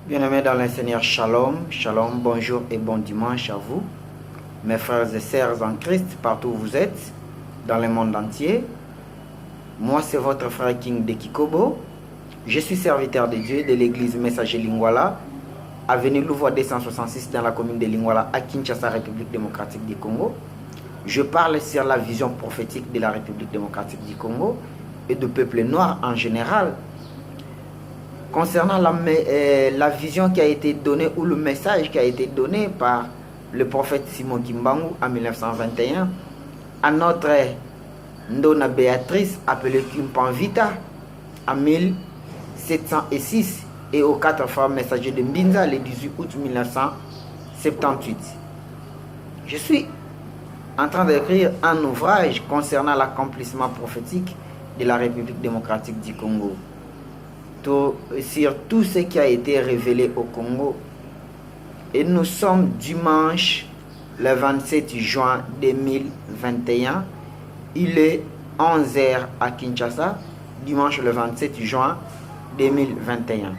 Bien-aimés dans le Seigneur, shalom, shalom, bonjour et bon dimanche à vous, mes frères et sœurs en Christ, partout où vous êtes, dans le monde entier. Moi, c'est votre frère King de Kikobo. Je suis serviteur de Dieu de l'église Messager Lingwala, avenue Louvois 266 dans la commune de Lingwala, à Kinshasa, République démocratique du Congo. Je parle sur la vision prophétique de la République démocratique du Congo et du peuple noir en général. Concernant la vision qui a été donnée ou le message qui a été donné par le prophète Simon Kimbangu en 1921 à notre Ndona Béatrice appelée Kimpanvita en 1706 et aux 4 frères messagers de Mbinza le 18 août 1978. Je suis en train d'écrire un ouvrage concernant l'accomplissement prophétique de la République démocratique du Congo. Sur tout ce qui a été révélé au Congo. Et nous sommes dimanche le 27 juin 2021. Il est 11h à Kinshasa, dimanche le 27 juin 2021.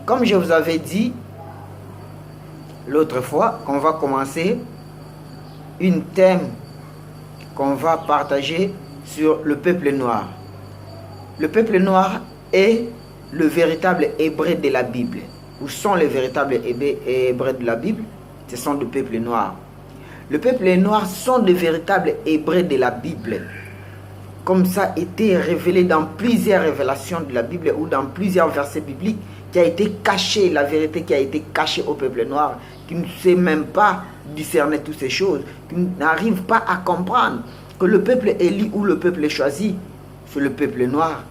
Comme je vous avais dit l'autre fois, qu'on va commencer une thème qu'on va partager sur le peuple noir. Le peuple noir est le véritable hébreu de la Bible. Où sont les véritables hébreux de la Bible? Ce sont des peuples noirs. Le peuple noir sont des véritables hébreux de la Bible. Comme ça a été révélé dans plusieurs révélations de la Bible ou dans plusieurs versets bibliques, qui a été caché, la vérité qui a été cachée au peuple noir, qui ne sait même pas discerner toutes ces choses, qui n'arrive pas à comprendre que le peuple élu ou le peuple choisi, c'est le peuple noir.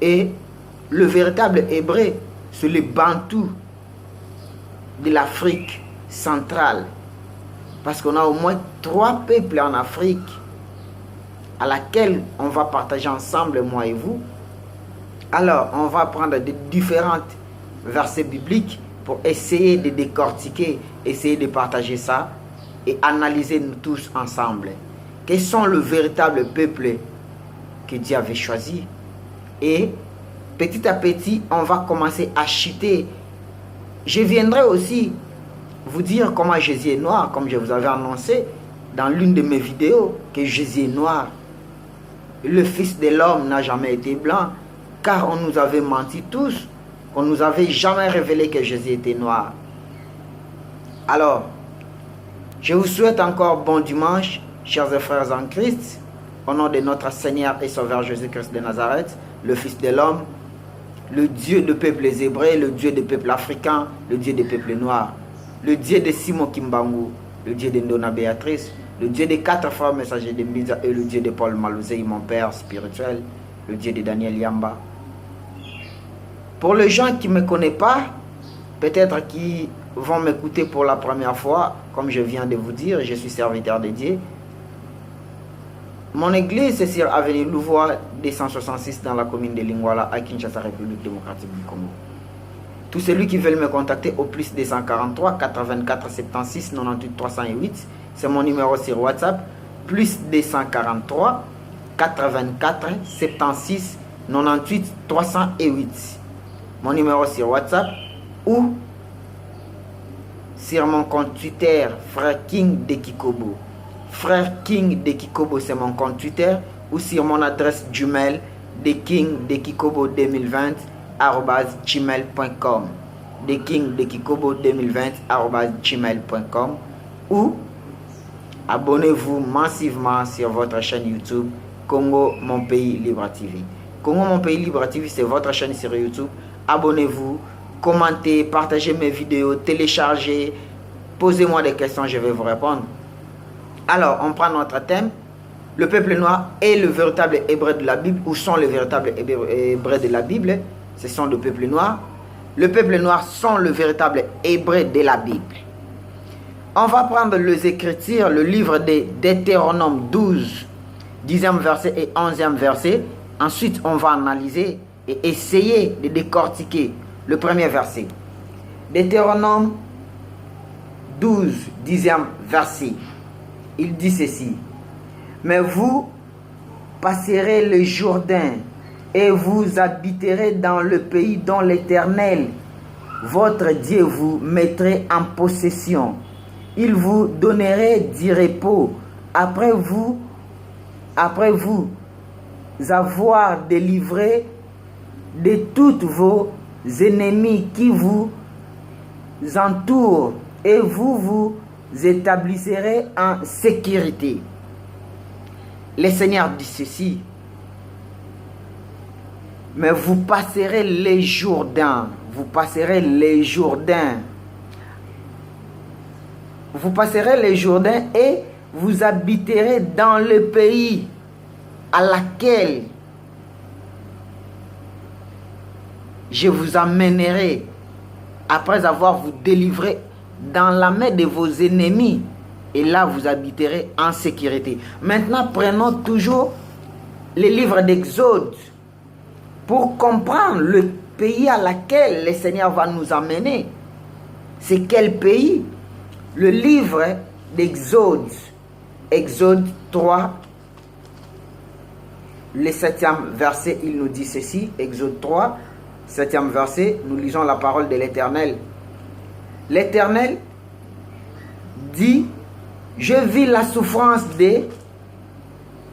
Et le véritable hébreu, c'est les Bantous de l'Afrique centrale. Parce qu'on a au moins 3 peuples en Afrique à laquelle on va partager ensemble, moi et vous. Alors, on va prendre des différents versets bibliques pour essayer de décortiquer, essayer de partager ça et analyser nous tous ensemble. Quels sont le véritable peuple que Dieu avait choisi? Et petit à petit, on va commencer à chuter. Je viendrai aussi vous dire comment Jésus est noir, comme je vous avais annoncé dans l'une de mes vidéos, que Jésus est noir. Le Fils de l'homme n'a jamais été blanc, car on nous avait menti tous, qu'on ne nous avait jamais révélé que Jésus était noir. Alors, je vous souhaite encore bon dimanche, chers frères en Christ, au nom de notre Seigneur et Sauveur Jésus-Christ de Nazareth, le Fils de l'homme, le Dieu des peuples hébreux, le Dieu des peuples africains, le Dieu des peuples noirs, le Dieu de Simon Kimbangu, le Dieu de Ndona Béatrice, le Dieu des 4 frères messagers de Mbinza et le Dieu de Paul Malouzei, mon père spirituel, le Dieu de Daniel Yamba. Pour les gens qui ne me connaissent pas, peut-être qui vont m'écouter pour la première fois, comme je viens de vous dire, je suis serviteur de Dieu. Mon église est sur avenue Louvois 266 dans la commune de Lingwala à Kinshasa, République démocratique du Congo. Tous ceux qui veulent me contacter au plus 243 84 76 98 308, c'est mon numéro sur WhatsApp, plus 243 84 76 98 308. Mon numéro sur WhatsApp ou sur mon compte Twitter, Frère King de Kikobo. Frère King de Kikobo, c'est mon compte Twitter, ou sur mon adresse Gmail de King de Kikobo 2020 @gmail.com, de King de Kikobo 2020 @gmail.com, ou abonnez-vous massivement sur votre chaîne YouTube Congo Mon Pays Libre TV. Congo Mon Pays Libre TV, c'est votre chaîne sur YouTube. Abonnez-vous, commentez, partagez mes vidéos, téléchargez, posez-moi des questions, je vais vous répondre. Alors, on prend notre thème. Le peuple noir est le véritable hébreu de la Bible. Où sont les véritables hébreux de la Bible? Ce sont le peuple noir. Le peuple noir sont le véritable hébreu de la Bible. On va prendre les Écritures, le livre de Deutéronome 12, 10e verset et 11e verset. Ensuite, on va analyser et essayer de décortiquer le premier verset. Deutéronome 12, 10e verset. Il dit ceci: mais vous passerez le Jourdain et vous habiterez dans le pays dont l'Éternel votre Dieu vous mettrait en possession. Il vous donnerait du repos après vous avoir délivré de tous vos ennemis qui vous entourent, et vous vous établisserez en sécurité. Le Seigneur dit ceci: mais vous passerez les Jourdains, vous passerez les Jourdains, vous passerez les Jourdains et vous habiterez dans le pays à laquelle je vous amènerai après avoir vous délivré dans la main de vos ennemis, et là vous habiterez en sécurité. Maintenant, prenons toujours les livres d'Exode pour comprendre le pays à laquelle le Seigneur va nous amener. C'est quel pays? Le livre d'Exode, Exode 3, le 7e verset, il nous dit ceci. Exode 3, 7e verset, nous lisons la parole de l'Éternel. L'Éternel dit: je vis la souffrance de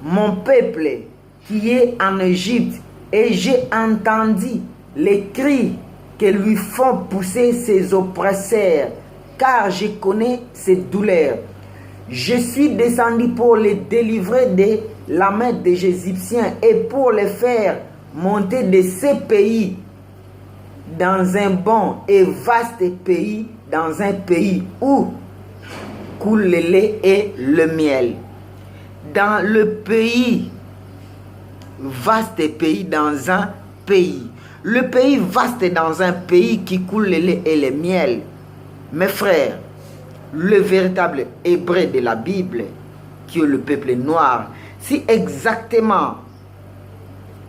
mon peuple qui est en Égypte, et j'ai entendu les cris que lui font pousser ses oppresseurs, car je connais ses douleurs. Je suis descendu pour les délivrer de la main des Égyptiens et pour les faire monter de ces pays dans un bon et vaste pays, dans un pays où coule le lait et le miel. Dans le pays, vaste pays dans un pays. Le pays vaste dans un pays qui coule le lait et le miel. Mes frères, le véritable hébreu de la Bible, qui est le peuple noir, si exactement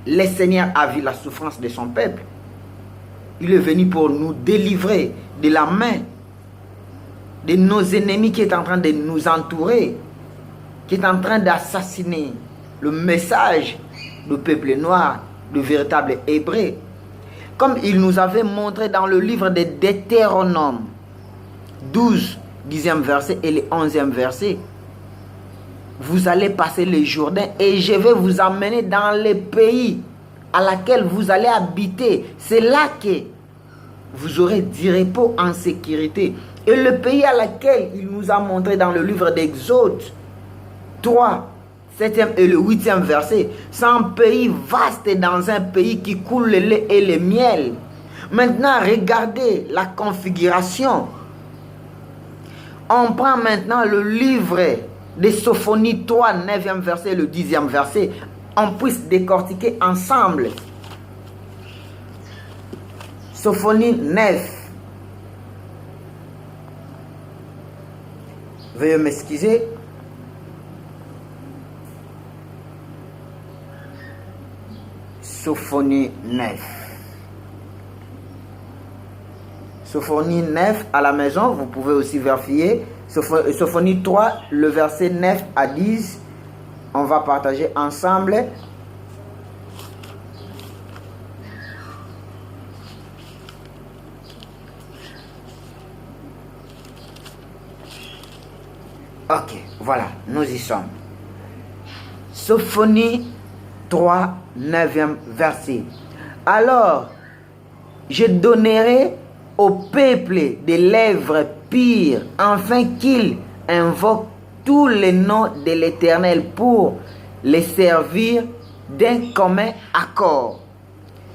le Seigneur a vu la souffrance de son peuple, il est venu pour nous délivrer de la main de nos ennemis qui est en train de nous entourer, qui est en train d'assassiner le message du peuple noir, le véritable hébreu. Comme il nous avait montré dans le livre de Deutéronome 12, 10e verset et le 11e verset. Vous allez passer le Jourdain et je vais vous amener dans le pays à laquelle vous allez habiter. C'est là que vous aurez du repos en sécurité. Et le pays à laquelle il nous a montré dans le livre d'Exode 3, 7e et le 8e verset, c'est un pays vaste dans un pays qui coule le lait et le miel. Maintenant, regardez la configuration. On prend maintenant le livre de Sophonie 3, 9e verset, le 10e verset. On puisse décortiquer ensemble. Sophonie 9. Veuillez m'excuser. Sophonie 9. Sophonie 9 à la maison, vous pouvez aussi vérifier. Sophonie 3, le verset 9 à 10. On va partager ensemble. Ok, voilà, nous y sommes. Sophonie 3, 9e verset. Alors, je donnerai au peuple des lèvres pures, afin qu'il invoque tous les noms de l'Éternel pour les servir d'un commun accord.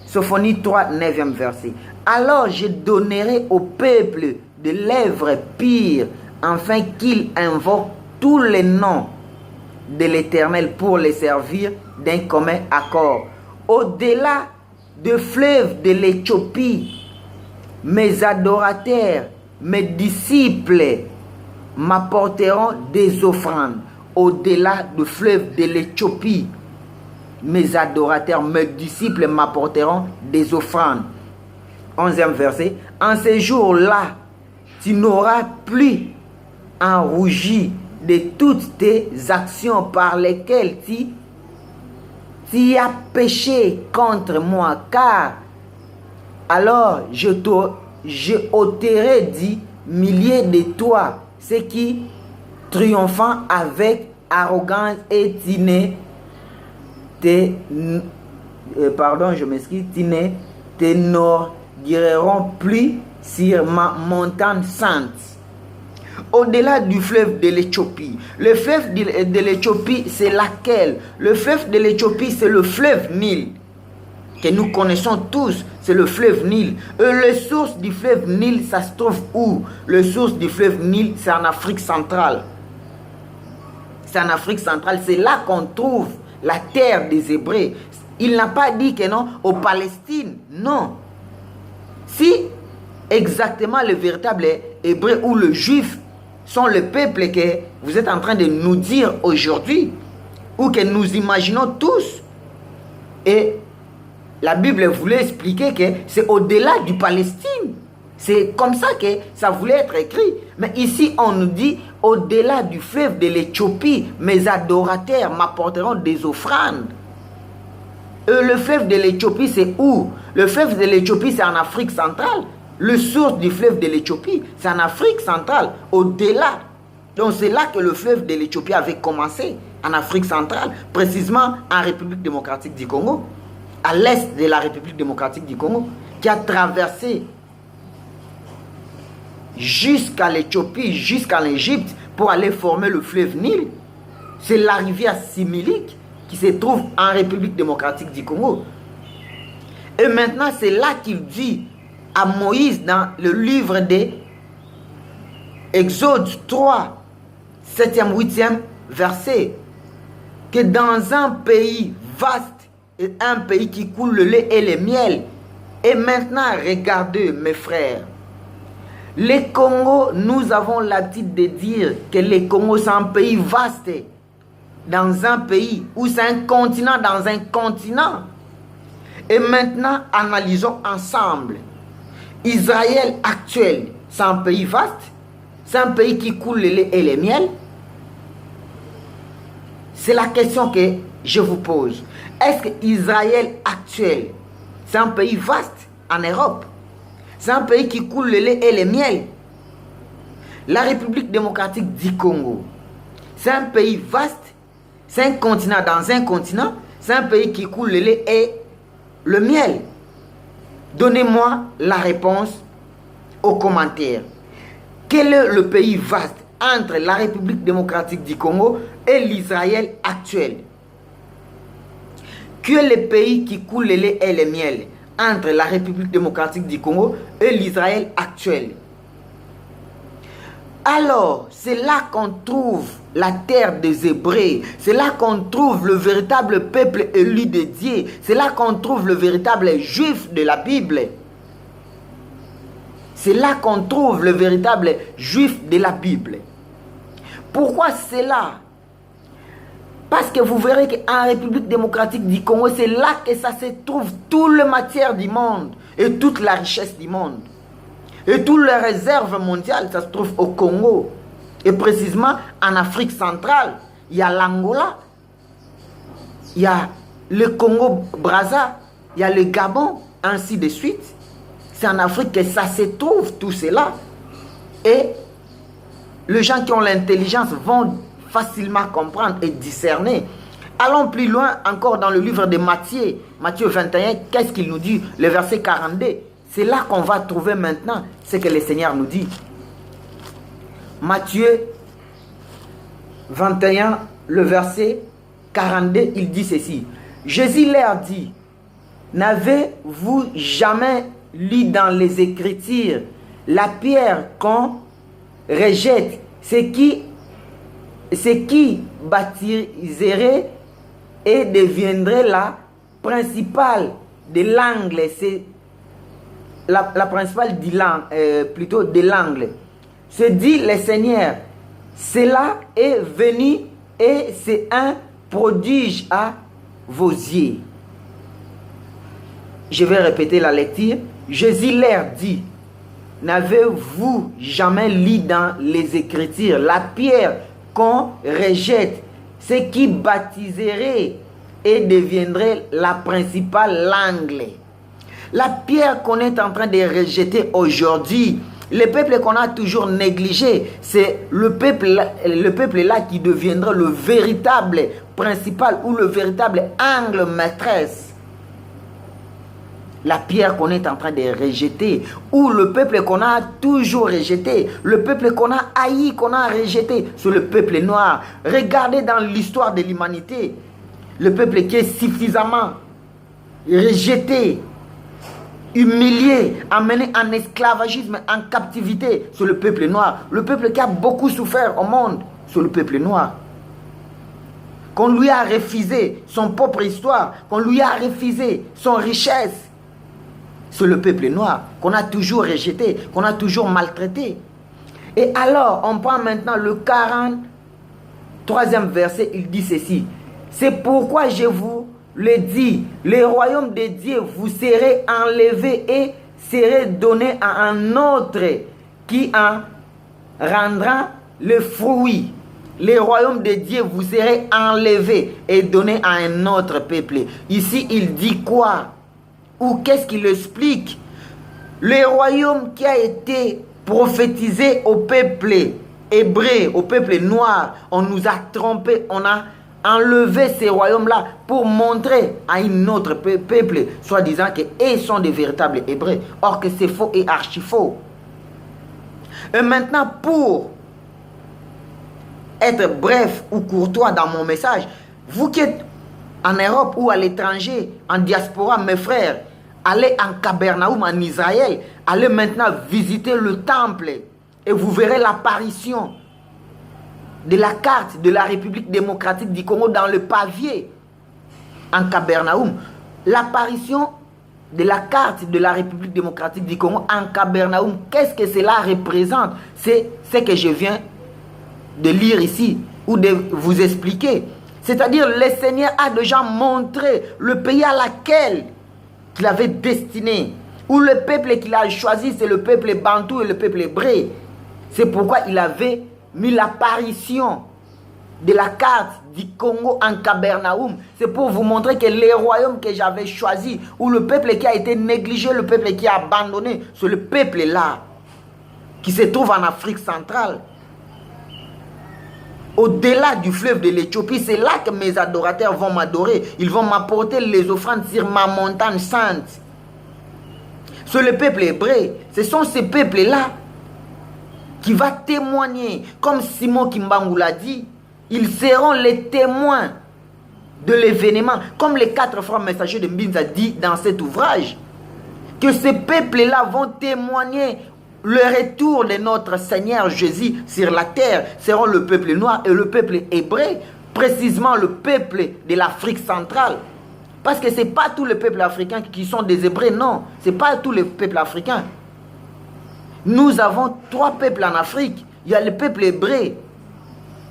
Sophonie 3, 9e verset. Alors je donnerai au peuple des lèvres pures, afin qu'il invoque tous les noms de l'Éternel pour les servir d'un commun accord. Au-delà du fleuve de l'Éthiopie, mes adorateurs, mes disciples m'apporteront des offrandes. Au-delà du fleuve de l'Éthiopie, mes adorateurs, mes disciples m'apporteront des offrandes. 11e verset. En ce jour-là, tu n'auras plus à rougir de toutes tes actions par lesquelles tu as péché contre moi, car alors je je ôterai dit milliers de toi, ceux qui triomphant avec arrogance et t'énorgueilleront plus sur ma montagne sainte. Au-delà du fleuve de l'Éthiopie. Le fleuve de l'Éthiopie, c'est laquelle? Le fleuve de l'Éthiopie, c'est le fleuve Nil, que nous connaissons tous, c'est le fleuve Nil. Et les sources du fleuve Nil, ça se trouve où? Les sources du fleuve Nil, c'est en Afrique centrale. C'est en Afrique centrale, c'est là qu'on trouve la terre des Hébreux. Il n'a pas dit que non, aux Palestine, non. Si exactement le véritable Hébreu ou le Juif sont le peuple que vous êtes en train de nous dire aujourd'hui, ou que nous imaginons tous, et la Bible voulait expliquer que c'est au-delà du Palestine. C'est comme ça que ça voulait être écrit. Mais ici, on nous dit, au-delà du fleuve de l'Éthiopie, mes adorateurs m'apporteront des offrandes. Le fleuve de l'Éthiopie, c'est où? Le fleuve de l'Éthiopie, c'est en Afrique centrale. Le source du fleuve de l'Éthiopie, c'est en Afrique centrale, au-delà. Donc c'est là que le fleuve de l'Éthiopie avait commencé, en Afrique centrale, précisément en République démocratique du Congo, à l'est de la République démocratique du Congo, qui a traversé jusqu'à l'Éthiopie, jusqu'en Égypte, pour aller former le fleuve Nil. C'est la rivière Similique qui se trouve en République démocratique du Congo. Et maintenant, c'est là qu'il dit à Moïse, dans le livre de Exode 3, 7e, 8e verset, que dans un pays vaste, et un pays qui coule le lait et le miel. Et maintenant, regardez mes frères, les Congo, nous avons l'habitude de dire que les Congo c'est un pays vaste, dans un pays, ou c'est un continent dans un continent. Et maintenant, analysons ensemble. Israël actuel, c'est un pays vaste, c'est un pays qui coule le lait et le miel. C'est la question que je vous pose. Est-ce que Israël actuel, c'est un pays vaste en Europe? C'est un pays qui coule le lait et le miel. La République démocratique du Congo, c'est un pays vaste, c'est un continent dans un continent, c'est un pays qui coule le lait et le miel. Donnez-moi la réponse aux commentaires. Quel est le pays vaste entre la République démocratique du Congo et l'Israël actuel? Quel est le pays qui coule le lait et le miel entre la République démocratique du Congo et l'Israël actuel? Alors, c'est là qu'on trouve la terre des Hébreux. C'est là qu'on trouve le véritable peuple élu de Dieu. C'est là qu'on trouve le véritable juif de la Bible. C'est là qu'on trouve le véritable juif de la Bible. Pourquoi c'est là? Parce que vous verrez qu'en République démocratique du Congo, c'est là que ça se trouve toute la matière du monde et toute la richesse du monde. Et toutes les réserves mondiales, ça se trouve au Congo. Et précisément en Afrique centrale, il y a l'Angola, il y a le Congo-Brazza, il y a le Gabon, ainsi de suite. C'est en Afrique que ça se trouve, tout cela. Et les gens qui ont l'intelligence vont facilement comprendre et discerner. Allons plus loin encore dans le livre de Matthieu, Matthieu 21, qu'est-ce qu'il nous dit? Le verset 42. C'est là qu'on va trouver maintenant ce que le Seigneur nous dit. Matthieu 21, le verset 42, il dit ceci. Jésus leur dit, n'avez-vous jamais lu dans les Écritures la pierre qu'on rejette, ce qui baptiserait et deviendrait la principale de l'angle, c'est la principale plutôt de l'angle. Se dit le Seigneur, cela est venu et c'est un prodige à vos yeux. Je vais répéter la lecture. Jésus leur dit, n'avez-vous jamais lu dans les Écritures la pierre qu'on rejette, ce qui baptiserait et deviendrait la principale l'angle. La pierre qu'on est en train de rejeter aujourd'hui, le peuple qu'on a toujours négligé, c'est le peuple là qui deviendra le véritable principal ou le véritable angle maîtresse. La pierre qu'on est en train de rejeter, ou le peuple qu'on a toujours rejeté, le peuple qu'on a haï, qu'on a rejeté, c'est le peuple noir. Regardez dans l'histoire de l'humanité, le peuple qui est suffisamment rejeté, humilié, amené en esclavagisme, en captivité, c'est le peuple noir. Le peuple qui a beaucoup souffert au monde, c'est le peuple noir. Qu'on lui a refusé son propre histoire, qu'on lui a refusé son richesse, c'est le peuple noir qu'on a toujours rejeté, qu'on a toujours maltraité. Et alors, on prend maintenant le 43e verset, il dit ceci. C'est pourquoi je vous le dis, le royaume de Dieu vous serez enlevé et serez donné à un autre qui en rendra le fruit. Le royaume de Dieu vous serez enlevé et donné à un autre peuple. Ici, il dit quoi? Ou qu'est-ce qu'il explique? Le royaume qui a été prophétisé au peuple hébreu, au peuple noir, on nous a trompés, on a enlevé ces royaumes-là pour montrer à un autre peuple, soi-disant qu'ils sont des véritables hébreux. Or que c'est faux et archi faux. Et maintenant, pour être bref ou courtois dans mon message, vous qui êtes en Europe ou à l'étranger, en diaspora, mes frères, allez en Capernaum, en Israël, allez maintenant visiter le temple et vous verrez l'apparition de la carte de la République démocratique du Congo dans le pavé en Capernaum. L'apparition de la carte de la République démocratique du Congo en Capernaum, qu'est-ce que cela représente? C'est ce que je viens de lire ici ou de vous expliquer. C'est-à-dire, le Seigneur a déjà montré le pays à laquelle il avait destiné, ou le peuple qu'il a choisi, c'est le peuple bantou et le peuple hébreu. C'est pourquoi il avait mis l'apparition de la carte du Congo en Capernaum. C'est pour vous montrer que les royaumes que j'avais choisis, ou le peuple qui a été négligé, le peuple qui a abandonné, c'est le peuple là, qui se trouve en Afrique centrale. Au-delà du fleuve de l'Éthiopie, c'est là que mes adorateurs vont m'adorer. Ils vont m'apporter les offrandes sur ma montagne sainte. C'est le peuple hébreu. Ce sont ces peuples-là qui vont témoigner. Comme Simon Kimbangu l'a dit, ils seront les témoins de l'événement. Comme les 4 frères messagers de Mbinza dit dans cet ouvrage. Que ces peuples-là vont témoigner le retour de notre Seigneur Jésus sur la terre. Seront le peuple noir et le peuple hébreu. Précisément le peuple de l'Afrique centrale. Parce que ce n'est pas tous les peuples africains qui sont des Hébreux, non. Ce n'est pas tous les peuples africains. Nous avons 3 peuples en Afrique. Il y a le peuple hébreu,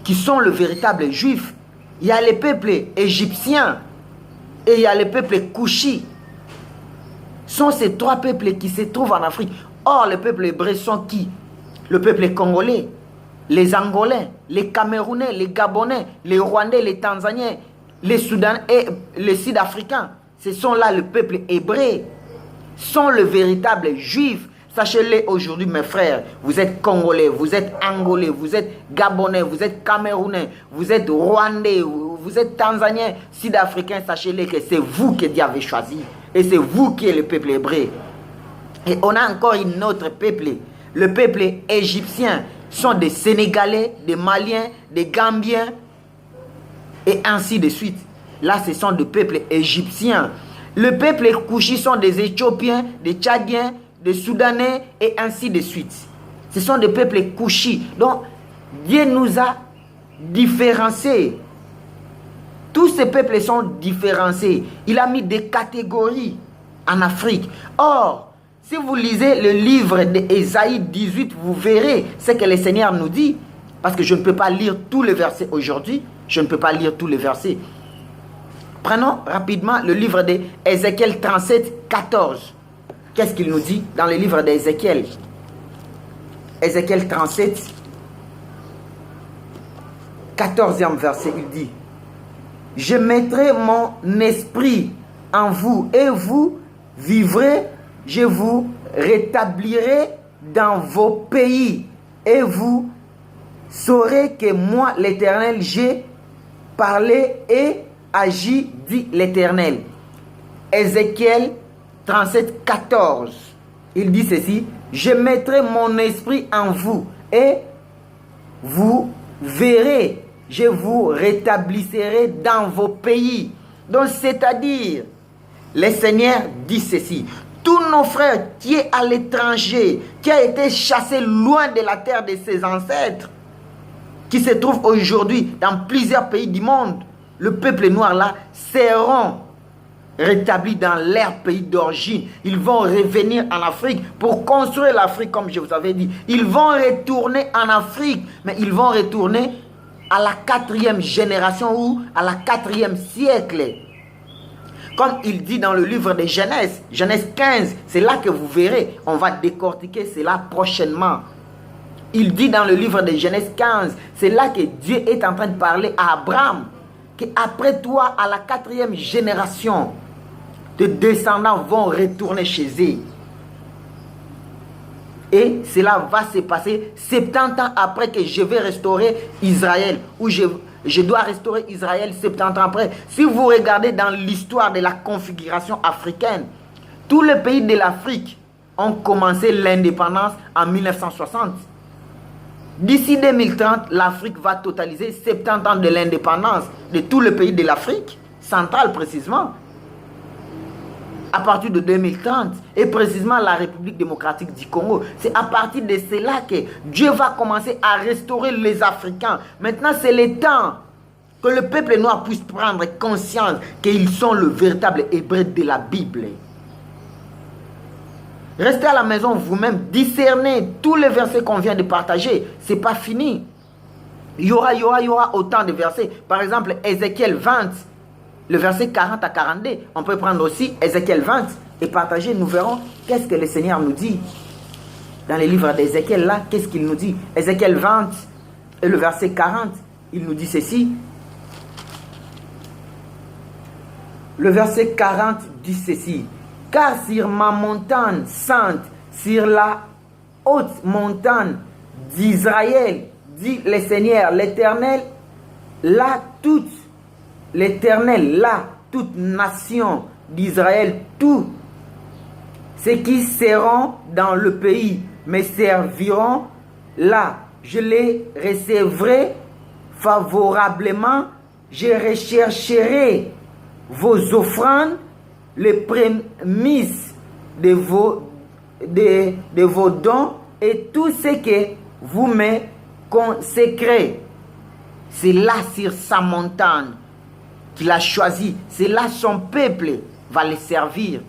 qui sont le véritable juif. Il y a les peuples égyptiens. Et il y a les peuples kouchi. Ce sont ces 3 peuples qui se trouvent en Afrique. Or, les peuples hébreux sont qui? Le peuple congolais, les Angolais, les Camerounais, les Gabonais, les Rwandais, les Tanzaniens, les Soudanais et les Sud-Africains. Ce sont là le peuple hébreu. Sont le véritable juif. Sachez-le aujourd'hui, mes frères. Vous êtes Congolais, vous êtes Angolais, vous êtes Gabonais, vous êtes Camerounais, vous êtes Rwandais, vous êtes Tanzaniens, Sud-Africains. Sachez-le que c'est vous que Dieu avait choisi. Et c'est vous qui êtes le peuple hébreu. Et on a encore un autre peuple. Le peuple égyptien sont des Sénégalais, des Maliens, des Gambiens, et ainsi de suite. Là, ce sont des peuples égyptiens. Le peuple kouchi sont des Éthiopiens, des Tchadiens, des Soudanais, et ainsi de suite. Ce sont des peuples kouchi. Donc, Dieu nous a différenciés. Tous ces peuples sont différenciés. Il a mis des catégories en Afrique. Or, si vous lisez le livre d'Ésaïe 18, vous verrez ce que le Seigneur nous dit. Parce que je ne peux pas lire tous les versets aujourd'hui. Je ne peux pas lire tous les versets. Prenons rapidement le livre d'Ézéchiel 37, 14. Qu'est-ce qu'il nous dit dans le livre d'Ézéchiel? Ézéchiel 37, 14e verset, il dit: je mettrai mon esprit en vous et vous vivrez je vous rétablirai dans vos pays et vous saurez que moi, l'Éternel, j'ai parlé et agi, dit l'Éternel. Ézéchiel 37, 14. Il dit ceci, je mettrai mon esprit en vous et vous verrez, je vous rétablirai dans vos pays. Donc, c'est-à-dire, le Seigneur dit ceci, tous nos frères qui est à l'étranger, qui a été chassé loin de la terre de ses ancêtres, qui se trouvent aujourd'hui dans plusieurs pays du monde, le peuple noir là, seront rétablis dans leur pays d'origine. Ils vont revenir en Afrique pour construire l'Afrique, comme je vous avais dit. Ils vont retourner en Afrique, mais ils vont retourner à la 4e génération ou à la 4e siècle. Comme il dit dans le livre de Genèse, Genèse 15, c'est là que vous verrez. On va décortiquer cela prochainement. Il dit dans le livre de Genèse 15, c'est là que Dieu est en train de parler à Abraham, qu'après toi, à la 4e génération, tes descendants vont retourner chez eux. Et cela va se passer 70 ans après que je vais restaurer Israël, ou je dois restaurer Israël 70 ans après. Si vous regardez dans l'histoire de la configuration africaine, tous les pays de l'Afrique ont commencé l'indépendance en 1960. D'ici 2030, l'Afrique va totaliser 70 ans de l'indépendance de tous les pays de l'Afrique centrale précisément. À partir de 2030, et précisément la République démocratique du Congo. C'est à partir de cela que Dieu va commencer à restaurer les Africains. Maintenant, c'est le temps que le peuple noir puisse prendre conscience qu'ils sont le véritable hébreu de la Bible. Restez à la maison vous-même, discernez tous les versets qu'on vient de partager. Ce n'est pas fini. Il y aura autant de versets. Par exemple, Ézéchiel 20. Le verset 40 à 42, on peut prendre aussi Ézéchiel 20 et partager, nous verrons qu'est-ce que le Seigneur nous dit. Dans les livres d'Ézéchiel, là, qu'est-ce qu'il nous dit? Ézéchiel 20 et le verset 40, il nous dit ceci. Le verset 40 dit ceci. Car sur ma montagne sainte, sur la haute montagne d'Israël, dit le Seigneur, l'Éternel, là toute l'Éternel, là, toute nation d'Israël, tous ceux qui seront dans le pays me serviront, là, je les recevrai favorablement, je rechercherai vos offrandes, les prémices de vos dons et tout ce que vous me consacrez. C'est là sur sa montagne qu'il a choisi, c'est là son peuple va les servir,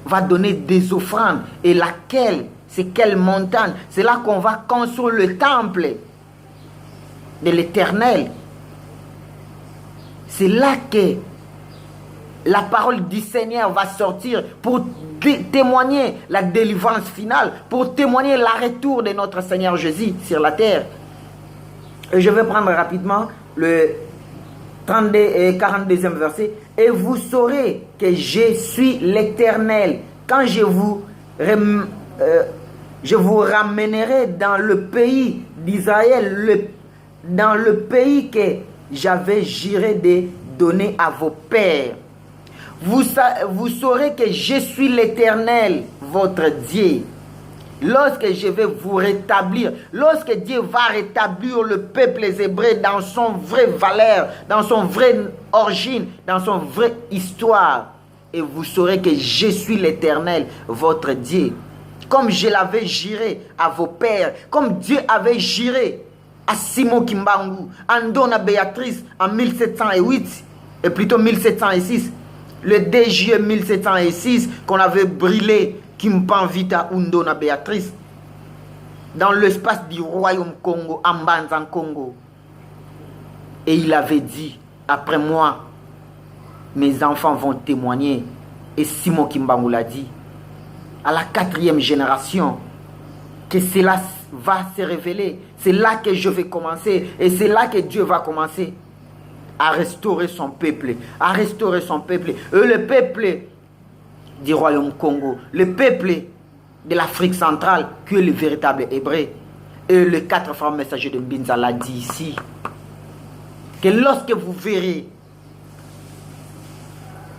va donner des offrandes. Et laquelle, c'est quelle montagne? C'est là qu'on va construire le temple de l'Éternel. C'est là que la parole du Seigneur va sortir pour témoigner la délivrance finale, pour témoigner le retour de notre Seigneur Jésus sur la terre. Et je vais prendre rapidement le 32 et 42e verset. Et vous saurez que je suis l'Éternel quand je vous ramènerai dans le pays d'Israël, dans le pays que j'avais juré de donner à vos pères. Vous saurez que je suis l'Éternel, votre Dieu. Lorsque je vais vous rétablir, lorsque Dieu va rétablir le peuple hébreu dans son vrai valeur, dans son vrai origine, dans son vrai histoire, et vous saurez que je suis l'Éternel, votre Dieu. Comme je l'avais juré à vos pères, comme Dieu avait juré à Simon Kimbangu, à Ndona Béatrice en 1708, et plutôt 1706, le 2 juillet 1706, qu'on avait brûlé Kimpan Vita Ndona Béatrice dans l'espace du royaume Congo, en Mbanza Congo. Et il avait dit, après moi, mes enfants vont témoigner. Et Simon Kimbangu l'a dit, à la 4e génération, que cela va se révéler. C'est là que je vais commencer. Et c'est là que Dieu va commencer à restaurer son peuple. À restaurer son peuple. Et le peuple du royaume Congo, le peuple de l'Afrique centrale, qui est le véritable hébreu. Et les 4 frères messagers de Mbinza l'a dit ici, que lorsque vous verrez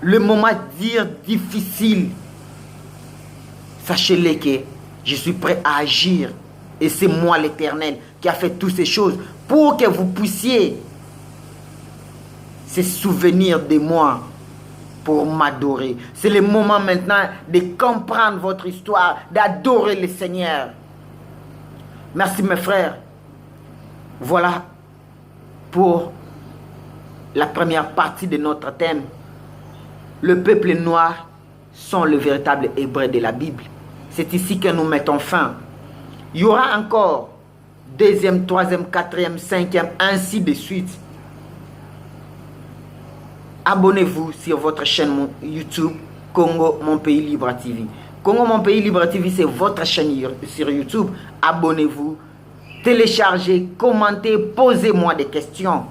le moment difficile, sachez-le que je suis prêt à agir. Et c'est moi l'Éternel qui a fait toutes ces choses pour que vous puissiez se souvenir de moi pour m'adorer. C'est le moment maintenant de comprendre votre histoire, d'adorer le Seigneur. Merci mes frères. Voilà pour la première partie de notre thème. Le peuple noir sont le véritable hébreu de la Bible. C'est ici que nous mettons fin. Il y aura encore 2e, 3e, 4e, 5e, ainsi de suite. Abonnez-vous sur votre chaîne YouTube Congo Mon Pays Libre TV. Congo Mon Pays Libre TV, c'est votre chaîne sur YouTube. Abonnez-vous, téléchargez, commentez, posez-moi des questions.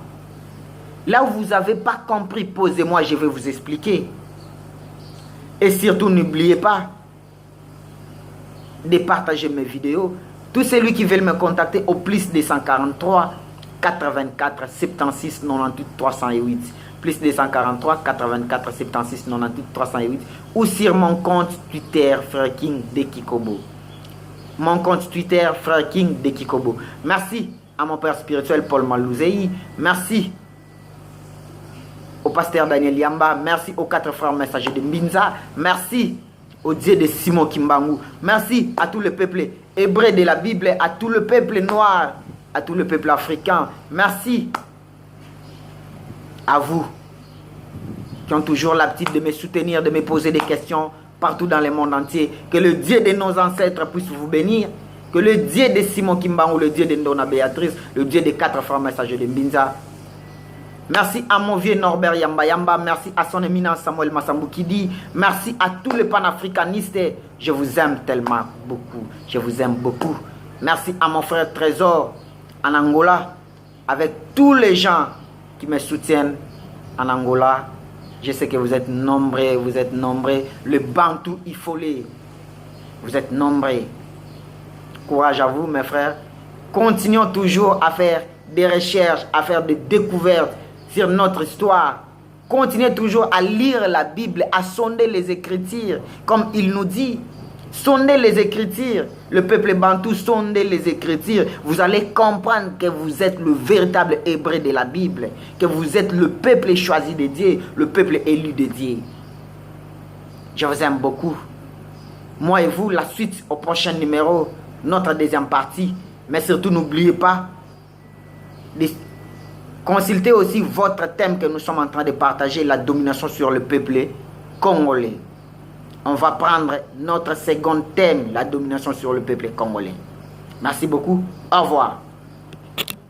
Là où vous n'avez pas compris, posez-moi, je vais vous expliquer. Et surtout, n'oubliez pas de partager mes vidéos. Tous celui qui veulent me contacter au plus 243 84 76 98 308. Plus 243 84 76 98 308. Ou sur mon compte Twitter Frère King de Kikobo. Mon compte Twitter Frère King de Kikobo. Merci à mon père spirituel Paul Malouzei. Merci au pasteur Daniel Yamba. Merci aux 4 frères messagers de Mbinza. Merci au Dieu de Simon Kimbangu. Merci à tout le peuple hébreu de la Bible, à tout le peuple noir, à tout le peuple africain. Merci à vous qui ont toujours l'habitude de me soutenir, de me poser des questions partout dans le monde entier. Que le Dieu de nos ancêtres puisse vous bénir. Que le Dieu de Simon Kimbangu, le Dieu de Ndona Béatrice, le Dieu des 4 frères messagers de Mbinza. Merci à mon vieux Norbert Yamba Yamba. Merci à son éminence Samuel Massambou qui dit merci à tous les panafricanistes. Je vous aime tellement beaucoup. Je vous aime beaucoup. Merci à mon frère Trésor en Angola. Avec tous les gens qui me soutiennent en Angola. Je sais que vous êtes nombreux. Vous êtes nombreux. Le Bantou Ifolé. Vous êtes nombreux. Courage à vous mes frères. Continuons toujours à faire des recherches, à faire des découvertes sur notre histoire. Continuez toujours à lire la Bible, à sonder les Écritures, comme il nous dit. Sondez les Écritures. Le peuple bantou, sondez les Écritures. Vous allez comprendre que vous êtes le véritable hébreu de la Bible, que vous êtes le peuple choisi de Dieu, le peuple élu de Dieu. Je vous aime beaucoup. Moi et vous, la suite au prochain numéro, notre deuxième partie. Mais surtout, n'oubliez pas de consultez aussi votre thème que nous sommes en train de partager, la domination sur le peuple congolais. On va prendre notre second thème, la domination sur le peuple congolais. Merci beaucoup. Au revoir.